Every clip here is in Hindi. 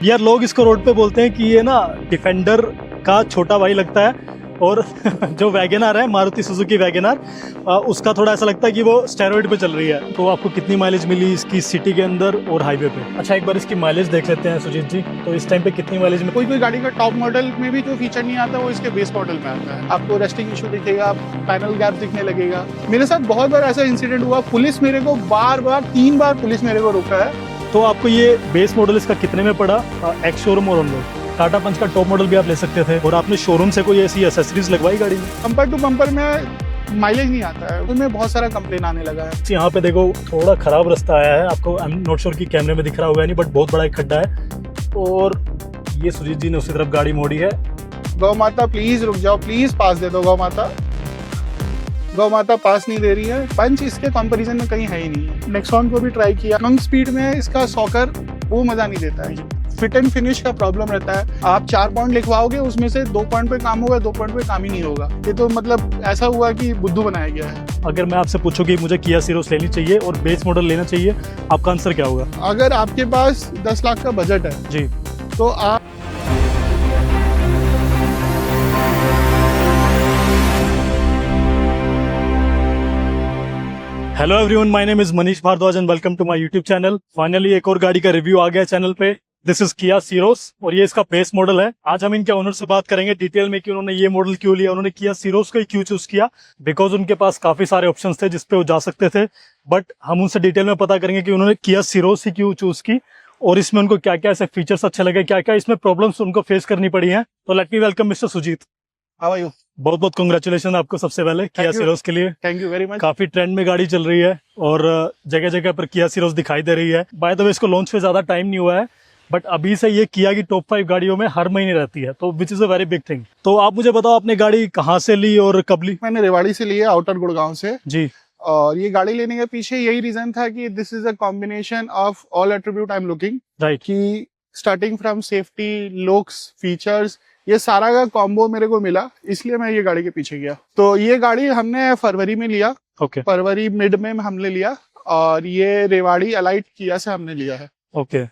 यार लोग इसको रोड पे बोलते हैं कि ये ना डिफेंडर का छोटा भाई लगता है और जो वैगनआर है मारुति सुजुकी वैगनआर उसका थोड़ा ऐसा लगता है कि वो स्टेरॉइड पे चल रही है। तो आपको कितनी माइलेज मिली इसकी सिटी के अंदर और हाईवे पे? अच्छा एक बार इसकी माइलेज देख लेते हैं सुजीत जी। तो इस टाइम पे कितनी माइलेज में? कोई गाड़ी का टॉप मॉडल में भी जो फीचर नहीं आता वो इसके बेस मॉडल में आता है। आपको रेस्टिंग इशू दिखेगा, पैनल गैप दिखने लगेगा। मेरे साथ बहुत बार ऐसा इंसिडेंट हुआ, पुलिस मेरे को तीन बार पुलिस मेरे को रोका है। तो आपको ये बेस मॉडल इसका कितने में पड़ा एक्स शोरूम और ऑन रोड? टाटा पंच का टॉप मॉडल भी आप ले सकते थे और आपने शोरूम से कोई ऐसी एसेसरीज लगवाई गाड़ी में? कंपेयर टू बम्पर में माइलेज नहीं आता है, उसमें बहुत सारा कंप्लेन आने लगा है। यहाँ पे देखो थोड़ा खराब रास्ता आया है, आपको आई एम नॉट श्योर कि कैमरे में दिख रहा होगा नहीं, बट बहुत बड़ा एक खड्डा है और ये सुजीत जी ने उसी तरफ गाड़ी मोड़ी है। गौ माता प्लीज रुक जाओ, प्लीज पास दे दो। गौ माता पास नहीं दे रही है। पंच इसके कंपैरिजन में कहीं है ही नहीं है। नेक्सॉन को भी ट्राई किया, कम स्पीड में इसका सॉकर वो मजा नहीं देता है। फिट एंड फिनिश का प्रॉब्लम रहता है। आप 4 पॉइंट लिखवाओगे उसमें से 2 पॉइंट पे काम होगा, 2 पॉइंट पे काम ही नहीं होगा। ये तो मतलब ऐसा हुआ कि बुद्धू बनाया गया है। अगर मैं आपसे पूछूं कि मुझे किया सिरोस लेनी चाहिए और बेस मॉडल लेना चाहिए, आपका आंसर क्या होगा? अगर आपके पास 10 लाख का बजट है जी तो आप hello everyone, my name is Manish Bhardwaj and welcome to my YouTube channel. Finally एक और गाड़ी का रिव्यू आ गया चैनल पे। दिस इज किया सिरोस और ये इसका बेस मॉडल है। आज हम इनके ओनर से बात करेंगे डिटेल में कि उन्होंने ये मॉडल क्यों लिया, उन्होंने किया सिरोस को ही क्यों चूज किया। बिकॉज उनके पास काफी सारे ऑप्शंस थे जिसपे वो जा सकते थे, बट हम उनसे डिटेल में पता करेंगे कि उन्होंने किया सिरोस ही क्यों चूज की और इसमें उनको क्या क्या ऐसे फीचर्स अच्छे लगे, क्या क्या इसमें प्रॉब्लम्स उनको फेस करनी पड़ी है। तो let me welcome mister Sujeet. How are you? बहुत बहुत कांग्रेचुलेशन आपको सबसे पहले किया सिरोस के लिए। Thank you very much. काफी ट्रेंड में गाड़ी चल रही है और जगह जगह पर किया सिरोस दिखाई दे रही है। बाय द वे इसको लॉन्च पे ज्यादा टाइम नहीं हुआ है, बट अभी से ये किया की टॉप 5 गाड़ियों में हर महीने रहती है, तो which is a very big thing. तो आप मुझे बताओ आपने गाड़ी कहाँ से ली और कब ली? मैंने रेवाड़ी से ली है, आउटर गुड़गांव से जी। और ये गाड़ी लेने के पीछे यही रीजन था कि this is a combination of all attribute I am looking. Right. कि starting from safety, looks, features, ये सारा का कॉम्बो मेरे को मिला, इसलिए मैं ये गाड़ी के पीछे गया। तो ये गाड़ी हमने फरवरी में लिया। ओके। फरवरी मिड में हमने लिया और ये रेवाड़ी अलाइट किया से हमने लिया है। ओके।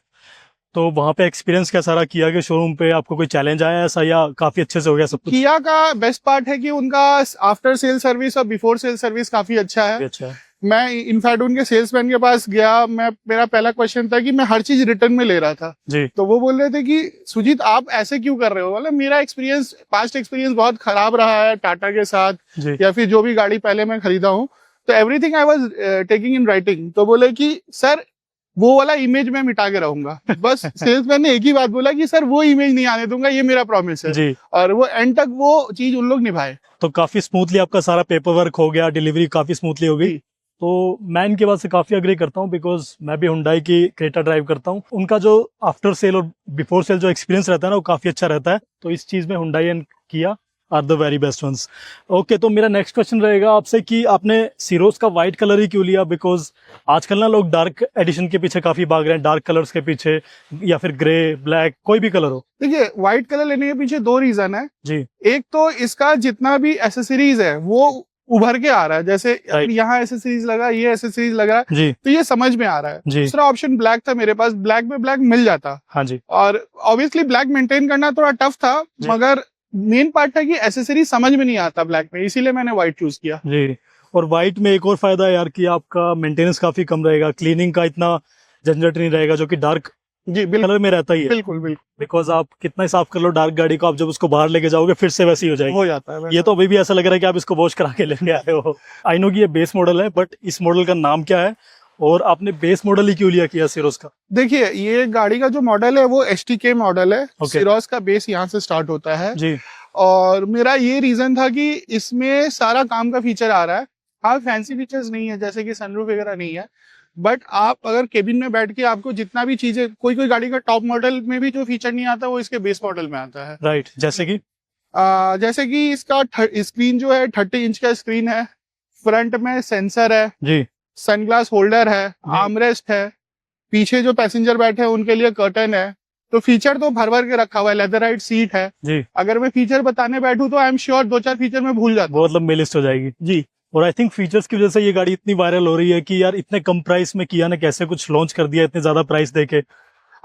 तो वहाँ पे एक्सपीरियंस कैसा रहा किया के शोरूम पे? आपको कोई चैलेंज आया ऐसा या काफी अच्छे से हो गया सब कुछ? किया का बेस्ट पार्ट है कि उनका आफ्टर सेल सर्विस और बिफोर सेल सर्विस काफी अच्छा है। अच्छा है। मैं इनफैक्ट उनके सेल्समैन के पास गया, मेरा पहला क्वेश्चन था कि मैं हर चीज रिटर्न में ले रहा था जी। तो वो बोल रहे थे कि सुजीत आप ऐसे क्यों कर रहे हो? मतलब मेरा एक्सपीरियंस, पास्ट एक्सपीरियंस बहुत खराब रहा है टाटा के साथ जी। या फिर जो भी गाड़ी पहले मैं खरीदा हूँ, तो everything I was taking in writing. तो बोले कि सर वो वाला इमेज मैं मिटा के रहूंगा। बस सेल्समैन ने एक ही बात बोला कि सर वो इमेज नहीं आने दूंगा, ये मेरा प्रॉमिस है जी। और वो एंड तक वो चीज उन लोग निभाए। तो काफी स्मूथली आपका सारा पेपर वर्क हो गया, डिलीवरी काफी स्मूथली हो गई। तो मैं इनके बात से काफी अग्री करता हूँ बिकॉज मैं भी हुंडई की क्रेटा ड्राइव करता हूँ। उनका जो आफ्टर सेल और बिफोर सेल जो एक्सपीरियंस रहता है ना वो काफी अच्छा रहता है। तो इस चीज में Hyundai and Kia are the very best ones. Okay, तो मेरा नेक्स्ट क्वेश्चन रहेगा आपसे कि आपने सिरोस का व्हाइट कलर ही क्यों लिया? बिकॉज आजकल ना लोग डार्क एडिशन के पीछे काफी भाग रहे हैं, डार्क कलर्स के पीछे या फिर ग्रे, ब्लैक, कोई भी कलर हो। देखिए व्हाइट कलर लेने के पीछे 2 रीजन है जी। एक तो इसका जितना भी एसेसरीज है वो उभर के आ रहा है, जैसे यहाँ एसेसरीज लगा, ये एसेसरीज लगा जी, तो ये समझ में आ रहा है। जी। दूसरा ऑप्शन ब्लैक था मेरे पास, ब्लैक में ब्लैक मिल जाता। हाँ जी। और ऑब्वियसली ब्लैक मेंटेन करना थोड़ा टफ था, मगर मेन पार्ट था कि एसेसरीज समझ में नहीं आता ब्लैक में, इसीलिए मैंने व्हाइट चूज किया। जी। और व्हाइट में एक और फायदा है यार कि आपका मेंटेनेंस काफी कम रहेगा, क्लीनिंग का इतना झंझट नहीं रहेगा जो कि डार्क जी बिल्कुल कलर में रहता ही है। बिल्कुल बिल्कुल बिकॉज आप कितना ही साफ कर लो डार्क गाड़ी को, आप जब उसको बाहर लेके जाओगे फिर से वैसी हो जाएगी। हो जाता है ये तो अभी भी ऐसा लग रहा है कि आप इसको वॉश करा के लेने आए हो। आई नो कि ये बेस मॉडल है, बट इस मॉडल का नाम क्या है और आपने बेस मॉडल ही क्यों लिया किया सिरोस का? देखिए ये गाड़ी का जो मॉडल है वो STK मॉडल है। सिरोस का बेस यहाँ से स्टार्ट होता है जी। और मेरा ये रीजन था कि इसमें सारा काम का फीचर आ रहा है। हाँ फैंसी फीचर्स नहीं है जैसे कि सनरूफ वगैरह नहीं है, बट आप अगर केबिन में बैठ के आपको जितना भी चीजें, कोई गाड़ी का टॉप मॉडल में भी जो फीचर नहीं आता वो इसके बेस मॉडल में आता है। राइट। जैसे कि इसका स्क्रीन जो है 30 इंच का स्क्रीन है, फ्रंट में सेंसर है जी, सनग्लास होल्डर है, आर्मरेस्ट है, पीछे जो पैसेंजर बैठे हैं उनके लिए कर्टन है। तो फीचर तो भर भर के रखा हुआ है, लेदराइट सीट है जी। अगर मैं फीचर बताने बैठूं तो आई एम श्योर 2-4 फीचर में भूल जाता हूं। बहुत लंबी लिस्ट हो जाएगी जी। और आई थिंक फीचर्स की वजह से ये गाड़ी इतनी वायरल हो रही है कि यार इतने कम प्राइस में किया ने कैसे कुछ लॉन्च कर दिया इतने ज्यादा प्राइस देके।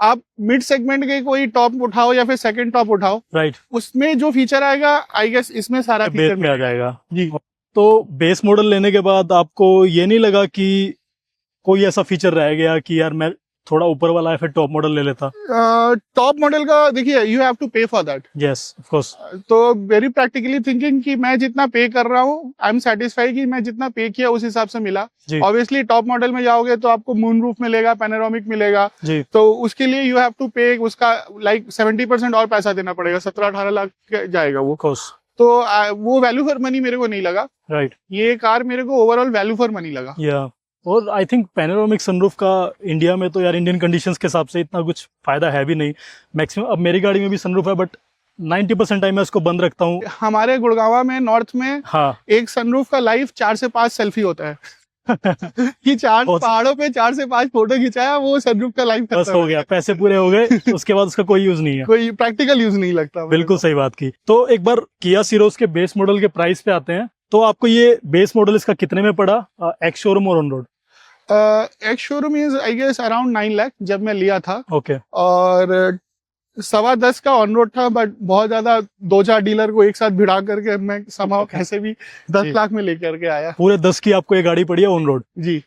आप मिड सेगमेंट के कोई टॉप उठाओ या फिर सेकंड टॉप उठाओ, राइट, उसमें जो फीचर आएगा आई गेस इसमें सारा बेस फीचर में आ जाएगा जी। तो बेस मॉडल लेने के बाद आपको ये नहीं लगा कि कोई ऐसा फीचर रह गया कि यार मैं थोड़ा ऊपर वाला है फिर टॉप मॉडल ले लेता? टॉप मॉडल का देखिए, यू हैव टू पे for that. Yes of course. तो वेरी प्रैक्टिकली थिंकिंग कि मैं जितना पे कर रहा हूँ, आई एम सेटिस्फाइड कि मैं जितना पे किया उस हिसाब से मिला। जी। ऑब्वियसली टॉप मॉडल में जाओगे तो आपको मून रूफ मिलेगा, पैनोरामिक मिलेगा जी। तो उसके लिए यू हैव टू पे, उसका लाइक 70% और पैसा देना पड़ेगा, 17-18 लाख जाएगा वो। कोर्स। तो वो वैल्यू फॉर मनी मेरे को नहीं लगा। राइट। ये कार मेरे को ओवरऑल वैल्यू फॉर मनी लगा। या और आई थिंक पैनोरामिक सनरूफ का इंडिया में तो यार इंडियन कंडीशंस के हिसाब से इतना कुछ फायदा है भी नहीं। मैक्सिमम अब मेरी गाड़ी में भी सनरूफ है बट 90% टाइम मैं इसको बंद रखता हूँ। हमारे गुड़गांव में नॉर्थ में हाँ, एक सनरूफ का लाइफ 4 से 5 सेल्फी होता है कि 4 पहाड़ों पे 4 से 5 फोटो खिंचाया, वो सनरूफ का लाइफ बस हो गया, पैसे पूरे हो गए उसके बाद उसका कोई यूज नहीं है। कोई प्रैक्टिकल यूज नहीं लगता। बिल्कुल सही बात की। तो एक बार किया सीरोज के बेस मॉडल के प्राइस पे आते हैं। तो आपको ये बेस मॉडल इसका कितने में पड़ा, एक्स शोरूम और on road? Ex showroom is I guess around 9 lakh जब मैं लिया था। ओके। और 10.25 का ऑन रोड था, बट बहुत ज्यादा 2-4 डीलर को एक साथ भिड़ा करके मैं समाव कैसे भी 10 लाख में लेकर के आया। पूरे 10 की आपको ये गाड़ी पड़ी है ऑन रोड? जी।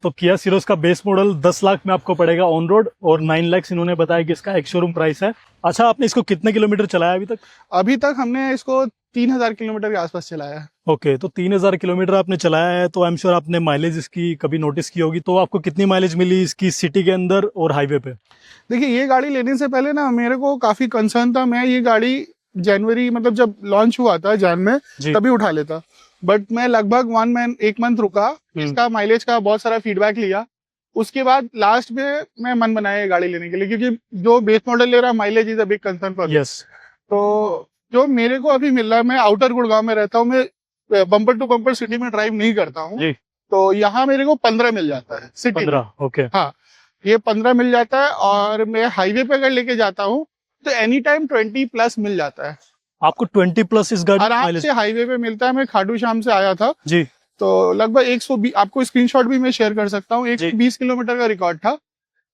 तो किया सीरोज का बेस मॉडल 10 लाख में आपको पड़ेगा ऑन रोड और 9 लाख इन्होंने बताया कि इसका एक्स शोरूम प्राइस है। अच्छा, आपने इसको कितने किलोमीटर चलाया अभी तक? अभी तक हमने इसको 3000 किलोमीटर के आसपास चलाया है। ओके, तो 3000 किलोमीटर आपने चलाया है तो आई एम श्योर आपने माइलेज इसकी कभी नोटिस की होगी। तो आपको कितनी माइलेज मिली इसकी सिटी के अंदर और हाईवे पे? देखिए, ये गाड़ी लेने से पहले ना मेरे को काफी कंसर्न था। मैं ये गाड़ी जनवरी मतलब जब लॉन्च हुआ था जैन में तभी उठा लेता, बट मैं लगभग 1 मंथ रुका, इसका माइलेज का बहुत सारा फीडबैक लिया। उसके बाद लास्ट में मैं मन बनाया ये गाड़ी लेने के लिए, क्योंकि जो बेस मॉडल ले रहा mileage is a big concern for. Yes. तो जो मेरे को अभी मिल रहा है, मैं आउटर गुड़गांव में रहता हूँ, मैं बम्पर टू बम्पर सिटी में ड्राइव नहीं करता हूँ, तो यहाँ मेरे को 15 मिल जाता है सिटी 15। ओके। हाँ, ये 15 मिल जाता है। और मैं हाईवे पे अगर लेके जाता हूँ तो एनी टाइम 20+ मिल जाता है। आपको 20+ इस गाड़ी आराम से हाईवे पे मिलता है। मैं खाटू श्याम से आया था जी, तो लगभग 120, आपको स्क्रीनशॉट भी मैं शेयर कर सकता हूँ, 120 किलोमीटर का रिकॉर्ड था।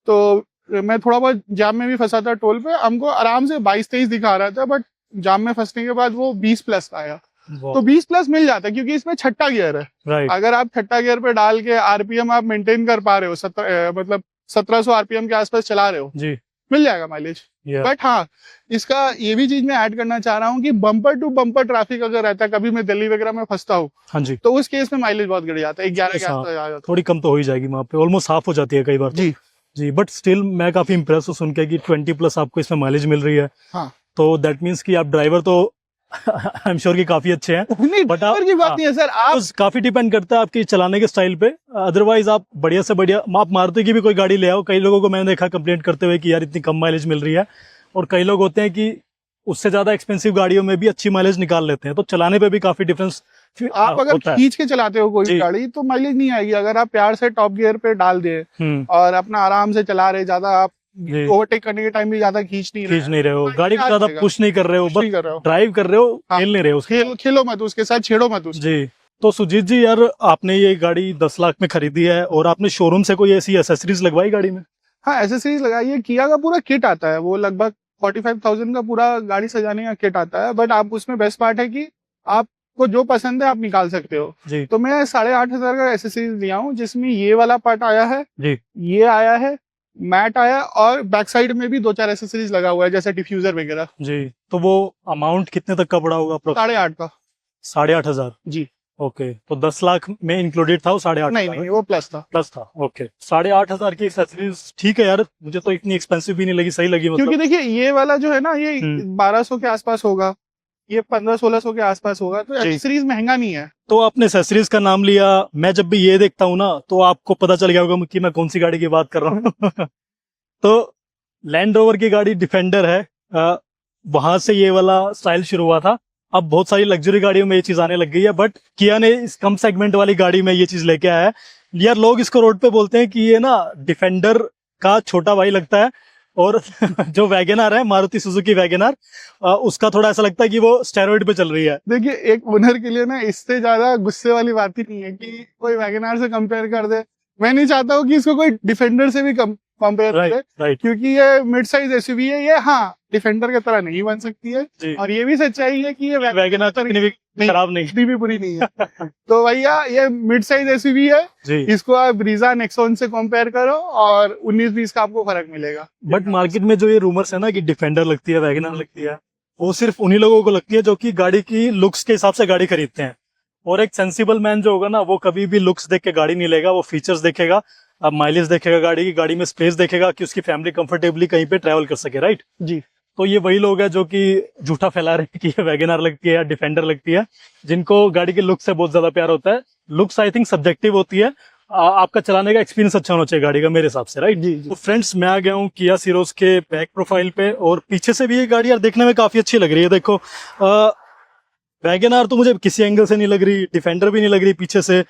तो मैं थोड़ा बहुत जाम में भी फंसा था टोल पे, हमको आराम से 22-23 दिखा रहा था, बट जाम में फंसने के बाद वो 20+ आया। तो 20+ मिल जाता है क्योंकि इसमें छठा गियर है। राइट। अगर आप छठा गियर पे डाल के आरपीएम आप मेंटेन कर पा रहे हो, मतलब 1700 आरपीएम के आसपास चला रहे हो जी, मिल जाएगा माइलेज। बट हाँ, इसका ये भी चीज मैं ऐड करना चाह रहा हूँ कि बम्पर टू बम्पर ट्रैफिक अगर रहता है, कभी मैं दिल्ली वगैरह में फंसता हूँ, हाँ जी, तो उस केस में माइलेज बहुत गिर जाता है, 11 के आसपास आ जाता है। थोड़ी कम तो हो ही जाएगी वहाँ पे, ऑलमोस्ट हाफ हो जाती है कई बार जी जी। बट स्टिल मैं काफी इंप्रेस हूँ सुन के कि 20+ आपको इसमें माइलेज मिल रही है। हाँ, तो दैट मीन्स कि आप ड्राइवर तो आई एम श्योर कि काफी अच्छे हैं। नहीं, बट आप की बात नहीं है सर, आप काफी डिपेंड करता है आपकी चलाने के स्टाइल पे। अदरवाइज आप बढ़िया से बढ़िया आप मारुति की भी कोई गाड़ी ले आओ, कई लोगों को मैंने देखा कंप्लेंट करते हुए कि यार इतनी कम माइलेज मिल रही है, और कई लोग होते हैं कि उससे ज्यादा एक्सपेंसिव गाड़ियों में भी अच्छी माइलेज निकाल लेते हैं। तो चलाने पे भी काफी डिफरेंस आप अगर खींच के चलाते हो कोई गाड़ी तो माइलेज नहीं आएगी। अगर आप प्यार से टॉप गियर पे डाल दे और अपना आराम से चला रहे, ज्यादा आप ओवरटेक करने के टाइम भी ज्यादा खींच नहीं रहे हो, गाड़ी को ज्यादा पुश नहीं कर रहे हो, बस ड्राइव कर रहे हो, खेल नहीं रहे हो, खेलो मत उसके साथ, छेड़ो मत उसको जी। तो सुजीत जी यार, आपने ये गाड़ी 10 लाख में खरीदी है और आपने शोरूम से कोई ऐसी एसेसरीज लगवाई गाड़ी में? हाँ, एसेसरीज लगाई है। किया का पूरा किट आता है, वो लगभग 45,000 का पूरा गाड़ी सजाने का किट आता है। बट आप उसमें बेस्ट पार्ट है कि आपको जो पसंद है आप निकाल सकते हो जी। तो मैं 8,500 का एसेसरीज लिया हूँ, जिसमें ये वाला पार्ट आया है जी, ये आया है, मैट आया, और बैक साइड में भी 2-4 एसेसरीज लगा हुआ है जैसे डिफ्यूजर वगैरह जी। तो वो अमाउंट कितने तक का पड़ा होगा? 8,500 का। 8,500 जी। ओके, तो 10 लाख में इंक्लूडेड था वो? 8,500 नहीं, वो प्लस था। ओके, 8,500 की एक्सेसरीज ठीक है यार, मुझे तो इतनी एक्सपेंसिव भी नहीं लगी, सही लगी। क्योंकि देखिए ये वाला जो है ना, ये 1200 के आसपास होगा, ये 1500-1600 के आसपास होगा, तो एक्सेसरीज महंगा नहीं है। तो आपने एक्सेसरीज का नाम लिया, मैं जब भी ये देखता हूँ ना तो आपको पता चल गया होगा कि मैं कौन सी गाड़ी की बात कर रहा हूँ तो लैंड रोवर की गाड़ी डिफेंडर है, वहां से ये वाला स्टाइल शुरू हुआ था। अब बहुत सारी लग्जरी गाड़ियों में ये चीज आने लग गई है, बट किया ने इस कम सेगमेंट वाली गाड़ी में ये चीज लेके आया है यार। लोग इसको रोड पे बोलते हैं कि ये ना डिफेंडर का छोटा भाई लगता है, और जो वैगनआर है, मारुति सुजुकी वैगनआर, उसका थोड़ा ऐसा लगता है कि वो स्टेरॉइड पे चल रही है। देखिए, एक ओनर के लिए ना इससे ज्यादा गुस्से वाली बात ही नहीं है कि कोई वैगनआर से कंपेयर कर दे। मैं नहीं चाहता हूँ कि इसको कोई डिफेंडर से भी कंपेयर राइट करें, राइट क्योंकि ये मिड साइज एसयूवी है। ये हाँ डिफेंडर की तरह नहीं बन सकती है, जी। और ये भी सच्चाई है कि ये वैगनर तो इतनी भी खराब नहीं इतनी भी बुरी नहीं है। तो भैया ये मिड साइज एसयूवी है, जी। इसको आप ब्रीजा नेक्सॉन से कंपेयर करो और 19-20 का आपको फर्क मिलेगा। बट मार्केट में जो ये रूमर्स है ना कि डिफेंडर लगती है, वैगनर लगती है, वो सिर्फ उन्हीं लोगों को लगती है जो कि गाड़ी की लुक्स के हिसाब से गाड़ी खरीदते हैं। और एक सेंसिबल मैन जो होगा ना, वो कभी भी लुक्स देख के गाड़ी नहीं लेगा, वो फीचर्स देखेगा, अब माइलेज देखेगा गाड़ी की, गाड़ी में स्पेस देखेगा कि उसकी फैमिली कंफर्टेबली कहीं पे ट्रैवल कर सके, राइट। जी। तो ये वही लोग हैं जो कि झूठा फैला रहे हैं कि ये वैगनर लगती है या डिफेंडर लगती है, जिनको गाड़ी के लुक से बहुत ज्यादा प्यार होता है। लुक्स आई थिंक सब्जेक्टिव होती है, आपका चलाने का एक्सपीरियंस अच्छा होना चाहिए गाड़ी का, मेरे हिसाब से, राइट। जी। तो फ्रेंड्स, मैं आ गया हूँ किया सीरोज के बैक प्रोफाइल पे, और पीछे से भी ये गाड़ी यार देखने में काफी अच्छी लग रही है। देखो, वैगनर तो मुझे किसी एंगल से नहीं लग रही, डिफेंडर भी नहीं लग रही पीछे से।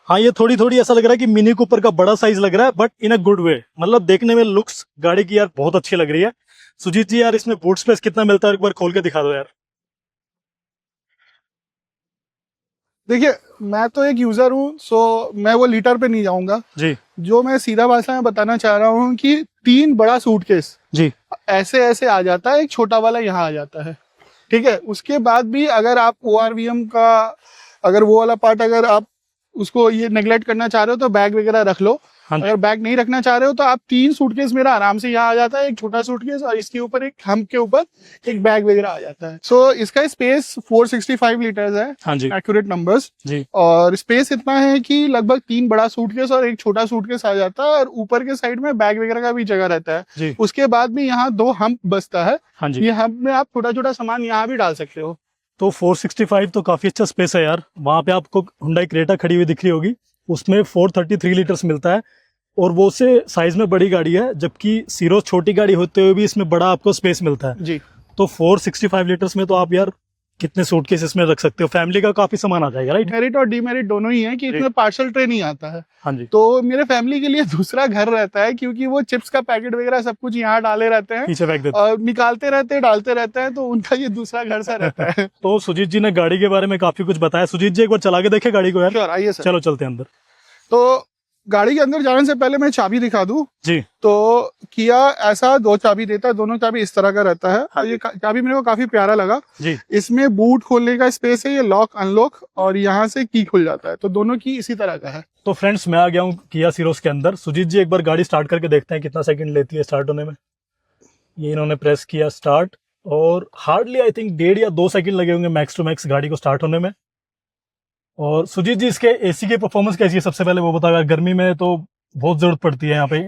हाँ, ये थोड़ी थोड़ी ऐसा लग रहा है कि मिनी कूपर का बड़ा साइज लग रहा है, but in a good way. मतलब देखने में लुक्स गाड़ी की यार बहुत अच्छी लग रही है। सुजीत जी यार, इसमें बूट स्पेस कितना मिलता है, एक बार खोल के दिखा दो यार। देखिए, मैं तो एक यूजर हूँ, सो मैं वो लीटर पे नहीं जाऊंगा जी जो मैं सीधा भाषा में बताना चाह रहा हूँ कि 3 बड़ा सूटकेस जी ऐसे ऐसे आ जाता है, एक छोटा वाला यहाँ आ जाता है, ठीक है। उसके बाद भी अगर आप ORVM का अगर वो वाला पार्ट अगर आप उसको ये नेग्लेक्ट करना चाह रहे हो तो बैग वगैरह रख लो। हाँ। अगर बैग नहीं रखना चाह रहे हो तो आप 3 सूटकेस मेरा आराम से यहाँ आ जाता है, एक छोटा सूटकेस और इसके ऊपर एक हम के ऊपर एक बैग वगैरह आ जाता है। सो इसका स्पेस 465 लीटर्स है, हाँ जी एक्यूरेट नंबर्स जी। और स्पेस इतना है कि लगभग 3 बड़ा सूटकेस और एक छोटा सूटकेस आ जाता है, और ऊपर के साइड में बैग वगैरह का भी जगह रहता है जी। उसके बाद भी यहाँ 2 हम्प बसता है, हाँ जी। ये हम्प में आप छोटा छोटा सामान यहाँ भी डाल सकते हो। तो 465 तो काफी अच्छा स्पेस है यार। वहां पे आपको हुंडई क्रेटा खड़ी हुई दिख रही होगी, उसमें 433 लीटर्स मिलता है, और वो से साइज में बड़ी गाड़ी है, जबकि सीरोज छोटी गाड़ी होते हुए भी इसमें बड़ा आपको स्पेस मिलता है जी। तो 465 लीटर्स में तो आप यार कितने सूटकेस इसमें रख सकते हो, फैमिली का काफी सामान आ जाएगा, राइट। मेरिट और डीमेरिट दोनों ही है कि इसमें पार्सल ट्रे नहीं आता है, हाँ जी। तो मेरे फैमिली के लिए दूसरा घर रहता है, क्योंकि वो चिप्स का पैकेट वगैरह सब कुछ यहाँ डाले रहते हैं, पीछे फेंक देते और निकालते रहते हैं, डालते रहते हैं, तो उनका ये दूसरा घर सा रहता है। तो सुजीत जी ने गाड़ी के बारे में काफी कुछ बताया। सुजीत जी एक बार चला के देखे गाड़ी को यार। श्योर, आइए सर। चलो चलते हैं अंदर। तो गाड़ी के अंदर जाने से पहले मैं चाबी दिखा दूं जी। तो किया ऐसा 2 चाबी देता है, दोनों चाबी इस तरह का रहता है, और ये चाबी मेरे को काफी प्यारा लगा जी। इसमें बूट खोलने का स्पेस है, ये लॉक अनलॉक, और यहाँ से की खुल जाता है, तो दोनों की इसी तरह का है। तो फ्रेंड्स, मैं आ गया हूँ किया सीरोज के अंदर। सुजीत जी एक बार गाड़ी स्टार्ट करके देखते हैं कितना सेकंड लेती है स्टार्ट होने में। ये इन्होंने प्रेस किया स्टार्ट, और हार्डली आई थिंक 1.5 या 2 सेकंड लगे होंगे मैक्स टू मैक्स गाड़ी को स्टार्ट होने में। और सुजीत जी, इसके एसी की परफॉर्मेंस कैसी है, सबसे पहले वो बताओ। गर्मी में तो बहुत जरूरत पड़ती है यहाँ पे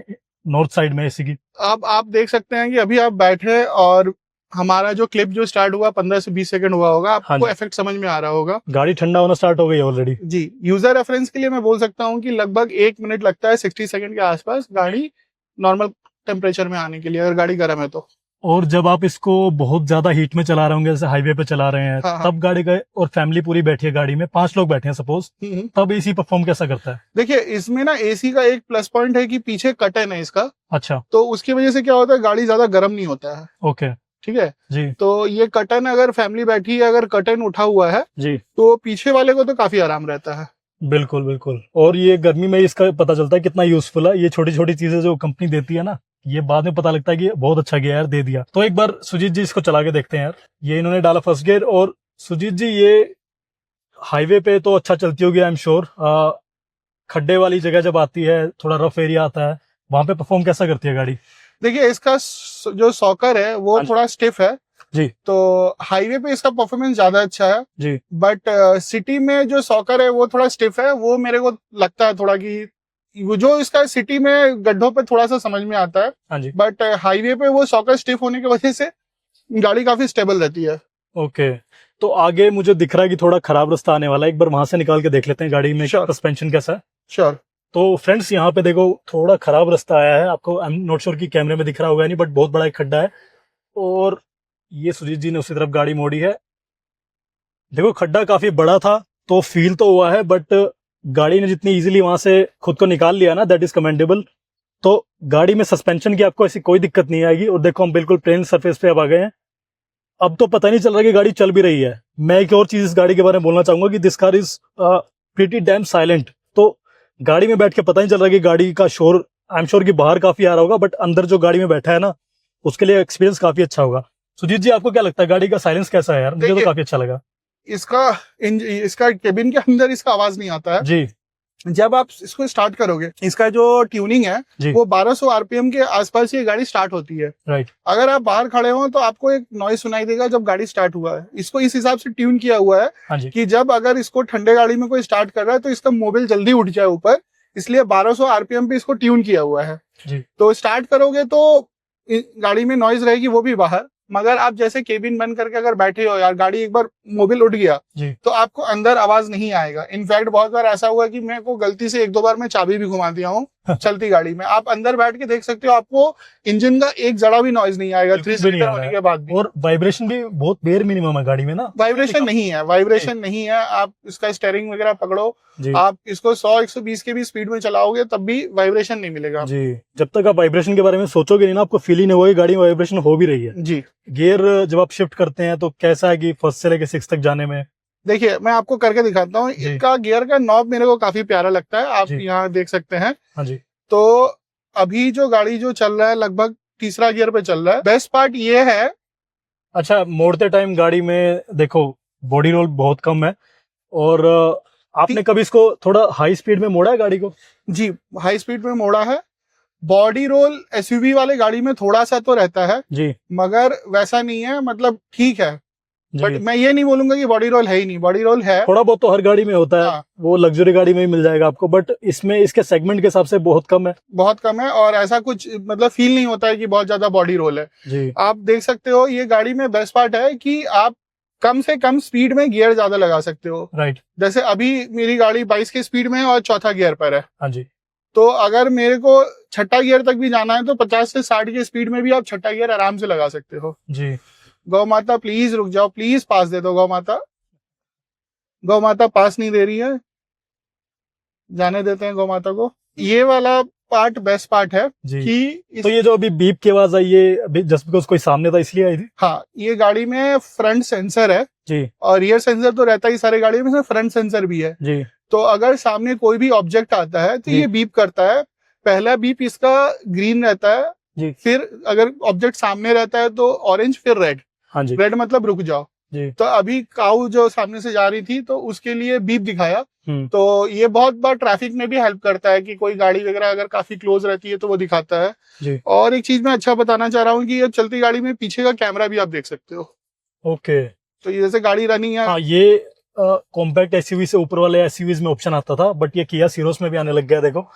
नॉर्थ साइड में एसी की। अब आप देख सकते हैं कि अभी आप बैठे और हमारा जो क्लिप जो स्टार्ट हुआ 15 से 20 सेकंड हुआ होगा, आपको इफेक्ट समझ में आ रहा होगा। गाड़ी ठंडा होना स्टार्ट हो गई है ऑलरेडी। जी, यूजर रेफरेंस के लिए मैं बोल सकता हूँ कि लगभग 1 मिनट लगता है 60 सेकंड के आसपास गाड़ी नॉर्मल टेम्परेचर में आने के लिए, अगर गाड़ी गर्म है तो। और जब आप इसको बहुत ज्यादा हीट में चला रहे होंगे, जैसे हाईवे पे चला रहे हैं, हाँ। तब गाड़ी गए और फैमिली पूरी बैठी है गाड़ी में, 5 लोग बैठे हैं सपोज, तब एसी परफॉर्म कैसा करता है? देखिए, इसमें ना एसी का एक प्लस पॉइंट है कि पीछे कर्टन है इसका, अच्छा। तो उसकी वजह से क्या होता है, गाड़ी ज्यादा गर्म नहीं होता है। ओके, ठीक है जी। तो ये कर्टन अगर फैमिली बैठी है, अगर कर्टन उठा हुआ है जी, तो पीछे वाले को तो काफी आराम रहता है। बिल्कुल बिल्कुल। और ये गर्मी में इसका पता चलता है कितना यूजफुल है। ये छोटी छोटी चीजें जो कंपनी देती है ना, ये बाद में पता लगता है कि बहुत अच्छा गया यार, दे दिया। तो एक बार सुजीत जी इसको चला के देखते हैं यार। ये इन्होंने डाला फर्स्ट गियर, और सुजीत जी ये हाईवे पे तो अच्छा चलती होगी आई एम श्योर। खड्डे वाली जगह जब आती है, थोड़ा रफ एरिया आता है, वहां पे परफॉर्म कैसा करती है गाड़ी? देखिए, इसका जो सॉकर है वो थोड़ा स्टिफ है जी, तो हाईवे पे इसका परफॉर्मेंस ज्यादा अच्छा है जी। बट सिटी में जो सॉकर है वो थोड़ा स्टिफ है, वो मेरे को लगता है थोड़ा कि वो जो इसका सिटी में गड्ढों पे थोड़ा सा समझ में आता है, हाँ जी। बट हाईवे पे वो सॉकर स्टिफ होने की वजह से गाड़ी काफी स्टेबल रहती है। ओके, तो आगे मुझे दिख रहा है कि थोड़ा खराब रास्ता आने वाला है, एक बार वहां से निकाल के देख लेते हैं गाड़ी में सस्पेंशन कैसा है। श्योर। तो फ्रेंड्स, यहाँ पे देखो थोड़ा खराब रास्ता आया है, आपको आई एम नॉट श्योर कि कैमरे में दिख रहा होगा नहीं, बट बहुत बड़ा एक खड्डा है, और ये सुजीत जी ने उसी तरफ गाड़ी मोड़ी है। देखो, खड्डा काफी बड़ा था तो फील तो हुआ है, बट गाड़ी ने जितनी इजीली वहां से खुद को निकाल लिया ना, दैट इज कमेंडेबल। तो गाड़ी में सस्पेंशन की आपको ऐसी कोई दिक्कत नहीं आएगी। और देखो, हम बिल्कुल प्लेन सरफेस पे अब आ गए हैं। अब तो पता नहीं चल रहा कि गाड़ी चल भी रही है। मैं एक और चीज इस गाड़ी के बारे में बोलना चाहूंगा कि this car is pretty dam silent. तो गाड़ी में बैठ के पता नहीं चल रहा कि गाड़ी का शोर आई एम श्योर कि बाहर काफी आ रहा होगा, बट अंदर जो गाड़ी में बैठा है ना, उसके लिए एक्सपीरियंस काफी अच्छा होगा। सुजीत जी, आपको क्या लगता है गाड़ी का साइलेंस कैसा है यार? मुझे तो काफी अच्छा लगा। इसका केबिन के अंदर इसका आवाज नहीं आता है जी। जब आप इसको स्टार्ट करोगे, इसका जो ट्यूनिंग है वो 1200 आरपीएम के आसपास ये गाड़ी स्टार्ट होती है। राइट। अगर आप बाहर खड़े हो तो आपको एक नॉइज सुनाई देगा जब गाड़ी स्टार्ट हुआ है। इसको इस हिसाब से ट्यून किया हुआ है कि जब अगर इसको ठंडे गाड़ी में कोई स्टार्ट कर रहा है तो इसका मोबाइल जल्दी उठ जाए ऊपर, इसलिए 1200 आरपीएम पे इसको ट्यून किया हुआ है। तो स्टार्ट करोगे तो गाड़ी में नॉइज रहेगी, वो भी बाहर, मगर आप जैसे केबिन बंद करके अगर बैठे हो यार, गाड़ी एक बार मोबाइल उठ गया तो आपको अंदर आवाज नहीं आएगा। इनफैक्ट बहुत बार ऐसा हुआ कि मैं को गलती से 1-2 बार मैं चाबी भी घुमा दिया हूँ चलती गाड़ी में। आप अंदर बैठ के देख सकते हो, आपको इंजन का एक जरा भी नॉइज नहीं आएगा 3 सिलेंडर होने के बाद भी। और वाइब्रेशन भी बहुत बेयर मिनिमम है गाड़ी में ना। वाइब्रेशन नहीं है। आप इसका स्टीयरिंग वगैरह पकड़ो, आप इसको 100-120 के भी स्पीड में चलाओगे तब भी वाइब्रेशन नहीं मिलेगा जी। जब तक आप वाइब्रेशन के बारे में सोचोगे नहीं ना, आपको फील ही नहीं होगा गाड़ी में वाइब्रेशन हो भी रही है। जी। गियर जब आप शिफ्ट करते हैं तो कैसा है कि 1st से लेके 6 तक जाने में? देखिए मैं आपको करके दिखाता हूँ। इसका गियर का नॉब मेरे को काफी प्यारा लगता है, आप यहाँ देख सकते हैं। हाँ जी। तो अभी जो गाड़ी जो चल रहा है लगभग 3रा गियर पे चल रहा है। बेस्ट पार्ट ये है, अच्छा, मोड़ते टाइम गाड़ी में देखो बॉडी रोल बहुत कम है, और आपने कभी इसको थोड़ा हाई स्पीड में मोड़ा है गाड़ी को? जी, हाई स्पीड में मोड़ा है। बॉडी रोल एसयूवी वाले गाड़ी में थोड़ा सा तो रहता है जी, मगर वैसा नहीं है, मतलब ठीक है। बट मैं ये नहीं बोलूंगा कि बॉडी रोल है ही नहीं, बॉडी रोल है। थोड़ा बहुत तो हर गाड़ी में होता है। हाँ। वो लग्जरी गाड़ी में ही मिल जाएगा आपको, बट इसमें इसके सेगमेंट के हिसाब से बहुत कम है। और ऐसा कुछ मतलब फील नहीं होता है कि बहुत ज्यादा बॉडी रोल है जी। आप देख सकते हो ये गाड़ी में बेस्ट पार्ट है कि आप कम से कम स्पीड में गियर ज्यादा लगा सकते हो। राइट। जैसे अभी मेरी गाड़ी 22 के स्पीड में है और 4था गियर पर है। हाँ जी। तो अगर मेरे को 6ठा गियर तक भी जाना है तो 50 से 60 की स्पीड में भी आप 6ठा गियर आराम से लगा सकते हो जी। गौ माता प्लीज रुक जाओ, प्लीज पास दे दो। गौ माता पास नहीं दे रही है, जाने देते हैं गौ माता को। ये वाला पार्ट बेस्ट पार्ट है कि तो ये जो अभी बीप की आवाज आई, ये अभी जस्ट बिकॉज कोई सामने था इसलिए आई थी? हाँ, ये गाड़ी में फ्रंट सेंसर है जी, और रियर सेंसर तो रहता ही सारे गाड़ी में, फ्रंट सेंसर भी है जी। तो अगर सामने कोई भी ऑब्जेक्ट आता है तो ये बीप करता है। पहला बीप इसका ग्रीन रहता है जी, फिर अगर ऑब्जेक्ट सामने रहता है तो ऑरेंज, फिर रेड। हाँ जी। रेड मतलब रुक जाओ जी। तो अभी काऊ जो सामने से जा रही थी तो उसके लिए बीप दिखाया। तो ये बहुत बार ट्रैफिक में भी हेल्प करता है कि कोई गाड़ी वगैरह अगर काफी क्लोज रहती है तो वो दिखाता है जी। और एक चीज मैं अच्छा बताना चाह रहा हूँ कि ये चलती गाड़ी में पीछे का कैमरा भी आप देख सकते हो। ओके। तो ये जैसे गाड़ी रनिंग है। हाँ, ये कॉम्पैक्ट एसयूवी से ऊपर वाले एसयूवीज में ऑप्शन आता था, बट ये किया सीरोस में भी आने लग गया। देखो